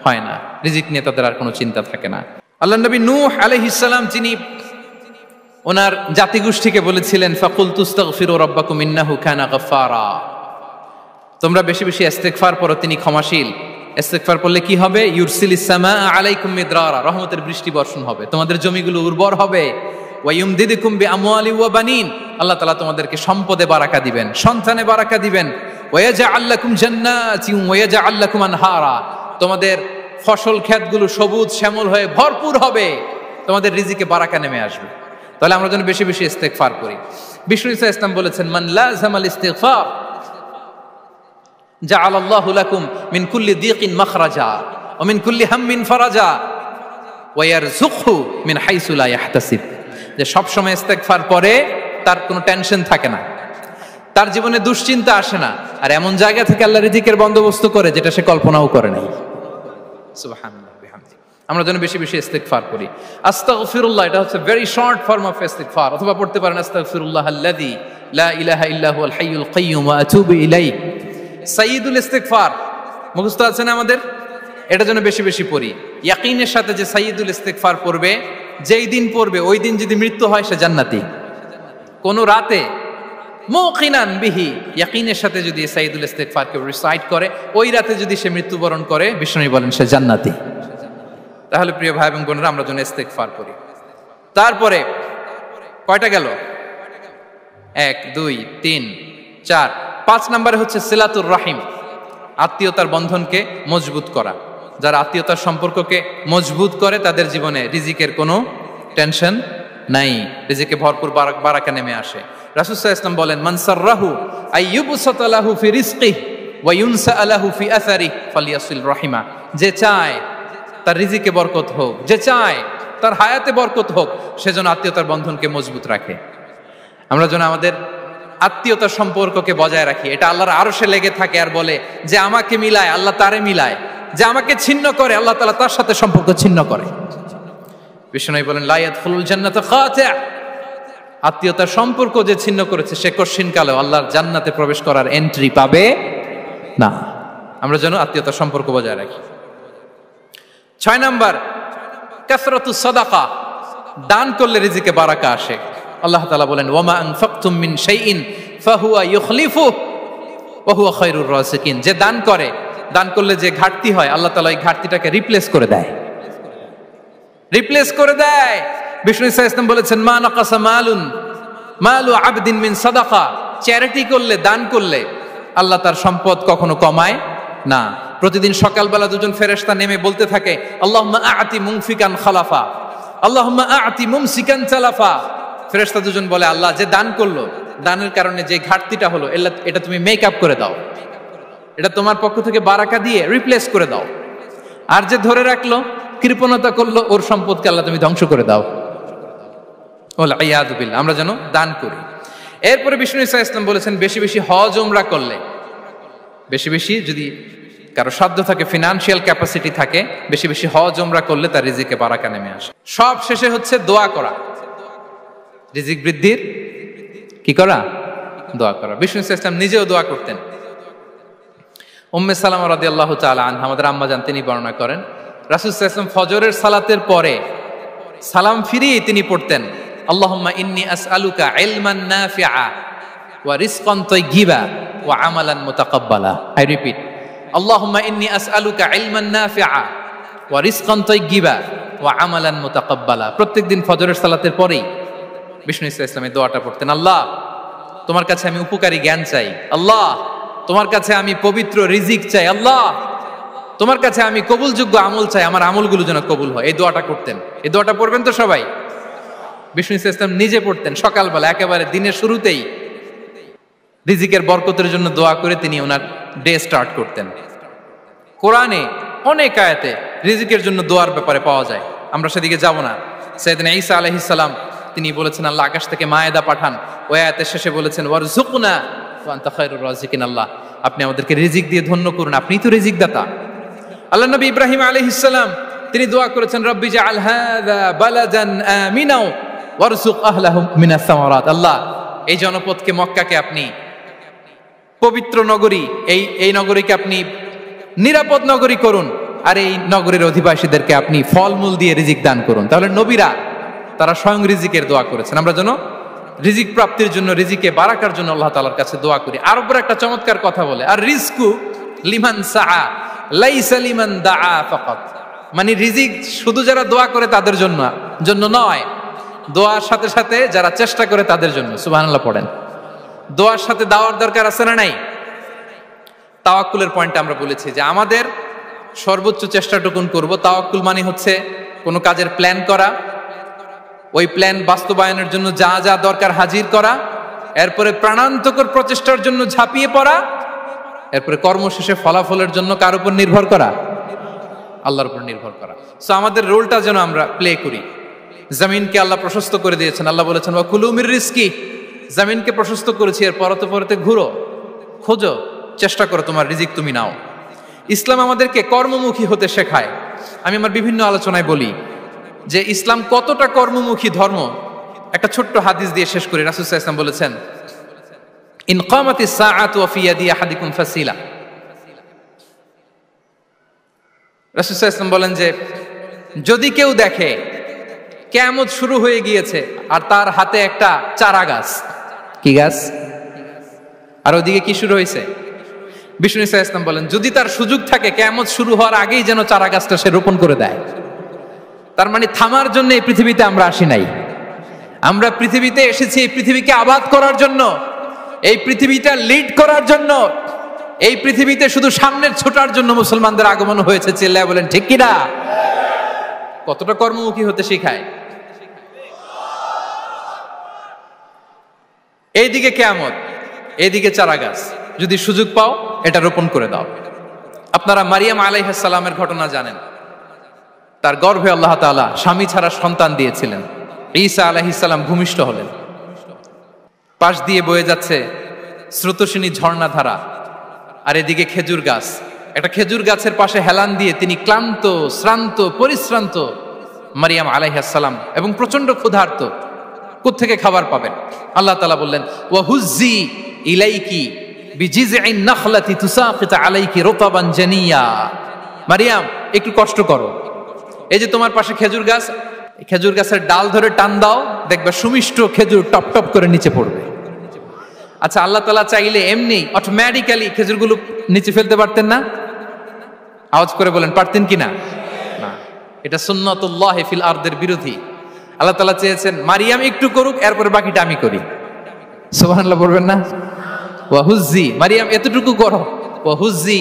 হয় না, রিজিক নিয়ে তাদের আর কোনো চিন্তা থাকে না। আল্লাহ নবী নূহ আলাইহিস সালাম যিনি ওনার জাতিগোষ্ঠীকে বলেছিলেন ফাকুলতু আস্তাগফিরু রাব্বাকুম ইন্নাহু কানা গাফফারা, তোমরা বেশি বেশি ইস্তিগফার পড়ো, তিনি ক্ষমাশীল। ইস্তিগফার পড়লে কি হবে? ইউরসিলিস সামাআ আলাইকুম মিদরারা, রহমতের বৃষ্টি বর্ষণ হবে, তোমাদের জমিগুলো উর্বর হবে। ওয়া ইউমদিদুকুম বিআমওয়ালি ওয়া বানিন, আল্লাহ তাআলা তোমাদেরকে সম্পদে বারাকা দিবেন, সন্তানে বারাকা দিবেন। ওয়া ইয়াজআল লাকুম জান্নাতিন ওয়া ইয়াজআল লাকুম আনহারা, তোমাদের ফসল ক্ষেতগুলো সবুজ শ্যামল হয়ে ভরপুর হবে, তোমাদের রিজিকে বারাকা নেমে আসবে। তাহলে আমরা যেন বেশি বেশি ইস্তিগফার করি। বিষ্ণু ঈসা ইসলাম বলেছেন মান লাযামাল ইস্তিগফার জাআলাল্লাহু লাকুম মিন কুল্লি দিকিন মাখরাজা ওয়া মিন কুল্লি হাম্মিন ফারাজা ওয়া ইয়ারযুকহু মিন হাইসু লা ইয়াহতাসিব। যে সব সময় ইস্তিগফার পড়ে তার কোনো টেনশন থাকে না, তার জীবনে দুশ্চিন্তা আসে না, আর এমন জায়গা থেকে আল্লাহ রিজিকের বন্দোবস্ত করে যেটা সে কল্পনাও করে নাই। সুবহানাল্লাহ বিহামদিহি। আমরা যেন বেশি বেশি ইস্তিগফার করি। আস্তাগফিরুল্লাহ, এটা হচ্ছে ভেরি শর্ট ফর্ম অফ ইস্তিগফার। অথবা পড়তে পারেন আস্তাগফিরুল্লাহ আল্লাযী লা ইলাহা ইল্লা হুয়াল হাইয়ুল কাইয়্যুম ওয়া আতুবু ইলাইহি। সাইয়্যিদুল ইস্তিগফার মুখস্থ আছে না আমাদের? এটা যেন বেশি বেশি পড়ি। ইয়াকিনের সাথে যে সাইয়্যিদুল ইস্তিগফার পড়বে, যেই দিন পড়বে ওই দিন যদি মৃত্যু হয় সে জান্নাতি। কোন রাতে মুকিনান বিহি, ইয়াকিনের সাথে যদি সাইয়্যিদুল ইস্তিগফারকে রিসাইট করে, ওই রাতে যদি সে মৃত্যুবরণ করে, বিষ্ণু বলেন সে জান্নাতি। তাহলে প্রিয় ভাই এবং বোনেরা, আমরা যেন ইস্তিগফার করি। তারপরে কয়টা গেল? 1 2 3 4 5 নম্বরে হচ্ছে সিলাতুর রাহিম, আত্মীয়তার বন্ধনকে মজবুত করা। যারা আত্মীয়তার সম্পর্ককে মজবুত করে তাদের জীবনে রিজিকের কোনো টেনশন নাই, রিজিকে ভরপুর বারাকা নেমে আসে। রাসূল সাল্লাল্লাহু আলাইহি ওয়াসাল্লাম বলেন, মান সাররাহু আইয়ুবসাতা লাহু ফি রিজকিহি ওয়া ইউনসা লাহু ফি আসারিহি ফালিয়াসিল রাহিমা। যে চায় তার রিজিকে বরকত হোক, যে চায় তার হায়াতে বরকত হোক, সেজন্য আত্মীয়তার বন্ধনকে মজবুত রাখে। আমরা যেন আমাদের আত্মীয়তার সম্পর্ককে বজায় রাখি। এটা আল্লাহর আরশে লেগে থাকে আর বলে যে আমাকে মিলায় আল্লাহ তারে মিলায়, যে আমাকে ছিন্ন করে আল্লাহ তাআলা তার সাথে সম্পর্ক ছিন্ন করে। বিষ্ণু বলেন, লা ইয়াদখুলুল জান্নাতা খাতি', আত্মীয়তার সম্পর্ক যে ছিন্ন করেছে সে কঠিন কালে আল্লাহর জান্নাতে প্রবেশ করার এন্ট্রি পাবে না। আমরা যেন আত্মীয়তার সম্পর্ক বজায় রাখি। 6 নাম্বার, কাসরাতুস সাদাকা, দান করলে রিজিকে বারাকা আসে। আল্লাহ তাআলা বলেন, ওয়ামা আনফাকতুম মিন শাইইন ফাহুয়া ইউখলিফুহু ওয়া হুয়া খায়রুর রাযিকিন। যে দান করে, দান করলে যে ঘাটতি হয় আল্লাহ তাআলা এই ঘাটতিটাকে রিপ্লেস করে দেয়, রিপ্লেস করে দেয়। বিষ্ণু সাল্লাল্লাহু আলাইহি ওয়াসাল্লাম বলেছেন, মা নাকাসা মালু আবদিন মিন সাদাকা, চ্যারিটি করলে, দান করলে আল্লাহ তার সম্পদ কখনো কমায় না। প্রতিদিন সকালবেলা দুজন ফেরেশতা নেমে বলতে থাকে, আল্লাহুম্মা আ'তি মুনফিকান খালাফা, আল্লাহুম্মা আ'তি মুমসিকান তালাফা। ফেরেশতা দুজন বলে, আল্লাহ যে দান করলো, দানের কারণে যে ঘাটতিটা হলো এটা তুমি মেক আপ করে দাও, এটা তোমার পক্ষ থেকে বারাকা দিয়ে রিপ্লেস করে দাও। আর যে ধরে রাখলো, কৃপণতা করলো, ওর সম্পদকে আল্লাহ তুমি ধ্বংস করে দাও। ওয়াল ইয়াদু বিল্লাহ। আমরা যেন দান করি। এরপরে বিষ্ণু সাল্লাল্লাহু আলাইহি ওয়াসাল্লাম বলেছেন, বেশি বেশি হজ উমরা করলে, বেশি বেশি যদি কারো সাধ্য থাকে, ফিনান্সিয়াল ক্যাপাসিটি থাকে, বেশি বেশি হজ উমরা করলে তার রিজিকে বারাকা নেমে আসে। সব শেষে হচ্ছে দোয়া করা, রিজিক বৃদ্ধির কি করা? দোয়া করা। বিষ্ণু সাল্লাল্লাহু আলাইহি ওয়াসাল্লাম নিজেও দোয়া করতেন। উম্মে সালামা রাদিয়াল্লাহু তাআলা আনহা, আমাদের আম্মা জান, তিনি বর্ণনা করেন, রাসূল সাল্লাল্লাহু আলাইহি ওয়াসাল্লাম ফজরের সালাতের পরে সালাম ফিরিয়ে তিনি পড়তেন, আল্লাহুম্মা ইন্নী আসআলুকা ইলমান নাফিআ ওয়া রিজকান তাইয়্যিবা ওয়া আমালান মুতাকাব্বালা। আই রিপিট, আল্লাহুম্মা ইন্নী আসআলুকা ইলমান নাফিআ ওয়া রিজকান তাইয়্যিবা ওয়া আমালান মুতাকাব্বালা। প্রত্যেকদিন ফজরের সালাতের পরেই বিষ্ণু সাল্লাল্লাহু আলাইহি ওয়াসাল্লাম এই দোয়াটা পড়তেন, আল্লাহ তোমার কাছে আমি উপকারী জ্ঞান চাই, আল্লাহ তোমার কাছে আমি পবিত্র রিজিক চাই, আল্লাহ তোমার কাছে আমি কবুলযোগ্য আমল চাই, আমার আমলগুলো যেন কবুল হয়। এই দোয়াটা করতেন। এই দোয়াটা পড়বেন তো সবাই। বিষ্ণু সাল্লাল্লাহু আলাইহি ওয়াসাল্লাম নিজে পড়তেন সকালবেলা, একেবারে দিনের শুরুতেই রিজিকের বরকতের জন্য দোয়া করে তিনি ওনার ডে স্টার্ট করতেন। কোরআনে অনেক আয়াতে রিজিকের জন্য দোয়ার ব্যাপারে পাওয়া যায়, আমরা সেদিকে যাব না। সাইয়েদনা ঈসা আলাইহিস সালাম তিনি বলেছেন, আল্লাহ আকাশ থেকে মায়েদা পাঠান। ওই আয়াতের শেষে বলেছেন, ওয়ারযুকনা ওয়া আনতা খায়রুর রাযিকিন, আল্লাহ আপনি আমাদেরকে রিজিক দিয়ে ধন্য করুন, আপনিই তো রিজিক দাতা। আল্লাহ নবী ইব্রাহিম আলাইহিস সালাম তিনি দোয়া করেছেন, রব্বি জাআল হাযা বালাদান আমিনা ওয়ারযুক আহলাহু মিনাস সামারাত, আল্লাহ এই জনপদকে, মক্কাকে আপনি পবিত্র নগরী, এই নগরীকে আপনি নিরাপদ নগরী করুন, আর এই নগরীর অধিবাসীদেরকে আপনি ফলমূল দিয়ে রিজিক দান করুন। তাহলে নবীরা তারা স্বয়ং রিজিকের দোয়া করেছেন। আমরা যেন রিজিক প্রাপ্তির জন্য, রিজিকে বারাকার জন্য আল্লাহ তাআলার কাছে দোয়া করি। আরবরা একটা চমৎকার কথা বলে, আর রিজকু লিমান সাআ লাইসা লিমান দাআ ফাকাত, মানে রিজিক শুধু যারা দোয়া করে তাদের জন্য নয়, দোয়ার সাথে সাথে যারা চেষ্টা করে তাদের জন্য। সুবহানাল্লাহ পড়েন। দোয়ার সাথে দাওয়ার দরকার আছে না নাই? তাওয়াক্কুলের পয়েন্টটা আমরা বলেছি যে আমাদের সর্বোচ্চ চেষ্টাটুকুন করব। তাওয়াক্কুল মানে হচ্ছে কোনো কাজের প্ল্যান করা, ওই প্ল্যান বাস্তবায়নের জন্য যা যা দরকার হাজির করা, এরপরে প্রাণান্তকর প্রচেষ্টার জন্য ঝাঁপিয়ে পড়া, এরপরে কর্মশেষে ফলাফলের জন্য কার উপর নির্ভর করা? আল্লাহর উপর নির্ভর করা। সো আমাদের রোলটা যেন আমরা প্লে করি। জমিনকে আল্লাহ প্রশস্ত করে দিয়েছেন, আল্লাহ বলেছেন ওয়া কুলু মির রিজকি, জমিনকে প্রশস্ত করেছি, এর পরতে পরতে ঘুরো, খোঁজো, চেষ্টা করো তোমার রিজিক তুমি নাও। ইসলাম আমাদেরকে কর্মমুখী হতে শেখায়। আমি আমার বিভিন্ন আলোচনায় বলি যে ইসলাম কতটা কর্মমুখী ধর্ম। একটা ছোট্ট হাদিস দিয়ে শেষ করি। রাসূল সাল্লাল্লাহু আলাইহি ওয়াসাল্লাম বলেছেন, ইন কামাতিস সাআতু ওয়া ফি ইয়াদি আহাদিকুম ফাসিলা। রাসূল সাল্লাল্লাহু আলাইহি ওয়াসাল্লাম বলেন যে যদি কেউ দেখে কিয়ামত শুরু হয়ে গিয়েছে আর তার হাতে একটা চারা গাছ, কি গাছ, আর ওদিকে কি শুরু হয়েছে, বিষ্ণু সাল্লাল্লাহু আলাইহি ওয়াসাল্লাম বলেন যদি তার সুযোগ থাকে কিয়ামত শুরু হওয়ার আগেই যেন চারা গাছটা সে রোপণ করে দেয়। তার মানে থামার জন্য এই পৃথিবীতে আমরা আসি নাই। আমরা পৃথিবীতে এসেছি এই পৃথিবীকে আবাদ করার জন্য, এই পৃথিবীটা লিড করার জন্য। এই পৃথিবীতে শুধু সামনের ছোটার জন্য মুসলমানদের আগমন হয়েছে। চিল্লায় বলেন ঠিক কিনা? কতটা কর্মমুখী হতে শেখায়। এইদিকে কিয়ামত, এইদিকে চারা গাছ, যদি সুযোগ পাও এটা রোপণ করে দাও। আপনারা মারিয়াম আলাইহিস সালামের ঘটনা জানেন। তার গর্ভে আল্লাহ তাআলা স্বামী ছাড়া সন্তান দিয়েছিলেন। ঈসা আলাইহিস সালাম ভূমিষ্ঠ হলেন। পাশ দিয়ে বয়ে যাচ্ছে স্রোতস্বিনী ঝর্ণাধারা, আর এদিকে খেজুর গাছ। একটা খেজুর গাছের পাশে হেলান দিয়ে তিনি ক্লান্ত, শ্রান্ত, পরিশ্রান্ত মারিয়াম আলাইহিস সালাম, এবং প্রচন্ড ক্ষুধার্ত। কোত্থেকে খাবার পাবেন? আল্লাহ তাআলা বললেন, ওয়া হুজ্জি ইলাইকি বিজিযইন নাখলাতি তুসাকিত আলাইকি রুতাবান জানিয়া। মারিয়াম, একটু কষ্ট করো। এই যে তোমার পাশে খেজুর গাছ, খেজুর গাছের ডাল ধরে টান দাও, দেখবে সুমিষ্ট খেজুর টপ টপ করে নিচে পড়বে। আচ্ছা, আল্লাহ তাআলা চাইলে এমনি অটোমেটিক্যালি খেজুরগুলো নিচে ফেলতে পারতেন না? আওয়াজ করে বলেন, পারতেন কিনা? না, এটা সুন্নাতুল্লাহি ফিল আরদের বিরোধী। আল্লাহ তাআলা চেয়েছেন মারিয়াম একটু করুক, এরপরে বাকিটা আমি করি। সুবহানাল্লাহ বলবেন না? ওয়া হুজ্জি, মারিয়াম এতটুকু করো। ওয়া হুজ্জি,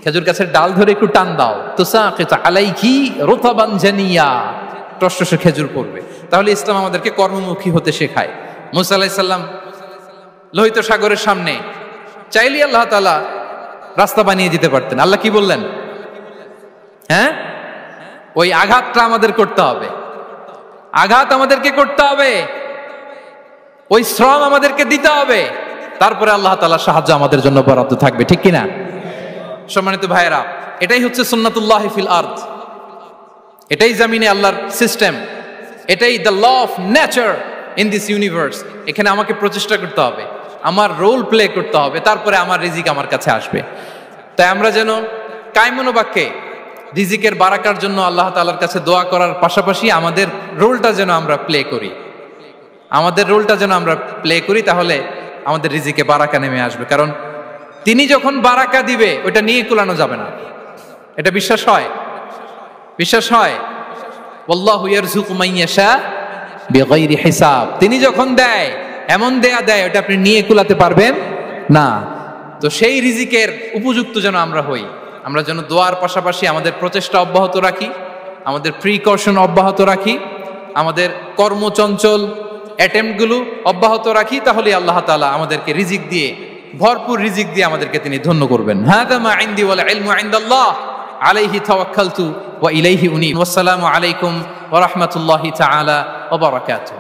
খেজুর গাছের ডাল ধরে একটু টান দাও, তুসাকিত আলাইকি রুতাবান জানিয়া, টসটসে খেজুর পড়বে। তাহলে ইসলাম আমাদেরকে কর্মমুখী হতে শেখায়। মুসা আলাইহিস সালাম লোহিত সাগরের সামনে চাইলে আল্লাহ তাআলা রাস্তা বানিয়ে দিতে পারতেন। আল্লাহ কি বললেন? হ্যাঁ, ওই আঘাতটা আমাদের করতে হবে, আঘাত আমাদেরকে করতে হবে, ওই শ্রম আমাদেরকে দিতে হবে, তারপরে আল্লাহ তাআলার সাহায্য আমাদের জন্য বরাদ্দ থাকবে। ঠিক কিনা? সম্মানিত ভাইয়েরা, এটাই হচ্ছে সুন্নাতুল্লাহি ফিল আরদ। এটাই জামিনে আল্লাহর সিস্টেম, এটাই the law of nature in this universe. এখানে আমাকে প্রচেষ্টা করতে হবে, আমার রোল প্লে করতে হবে, তারপরে আমার রিজিক আমার কাছে আসবে। তাই আমরা যেন কায়মনোবাক্যে রিজিকের বারাকার জন্য আল্লাহ তাআলার কাছে দোয়া করার পাশাপাশি আমাদের রোলটা যেন আমরা প্লে করি, আমাদের রোলটা যেন আমরা প্লে করি, তাহলে আমাদের রিজিকে বারাকা নেমে আসবে। কারণ তিনি যখন বারাকা দিবে ওটা নিয়ে কুলানো যাবে না। এটা বিশ্বাস হয়? বিশ্বাস হয়? ওয়াল্লাহু ইয়ারযুকু মান ইয়াশা বিগাইরি হিসাব। তিনি যখন দেয় এমন দেয় ওটা আপনি নিয়ে কুলাতে পারবেন না। তো সেই রিজিকের উপযুক্ত যেন আমরা হই। আমরা যেন দোয়ার পাশাপাশি আমাদের প্রচেষ্টা অব্যাহত রাখি, আমাদের প্রিকশন অব্যাহত রাখি, আমাদের কর্মচঞ্চল অ্যাটেম্পটগুলো অব্যাহত রাখি। তাহলে আল্লাহ তাআলা আমাদেরকে রিজিক দিয়ে, ভরপুর রিজিক দিয়ে আমাদেরকে তিনি ধন্য করবেন। হাযা মা ইনদি ওয়াল ইলমু ইনদাল্লাহ আলাইহি তাওয়াক্কালতু ওয়া ইলাইহি উনীব। ওয়াসসালামু আলাইকুম ওয়া রাহমাতুল্লাহি তাআলা ওয়া বারাকাতুহু।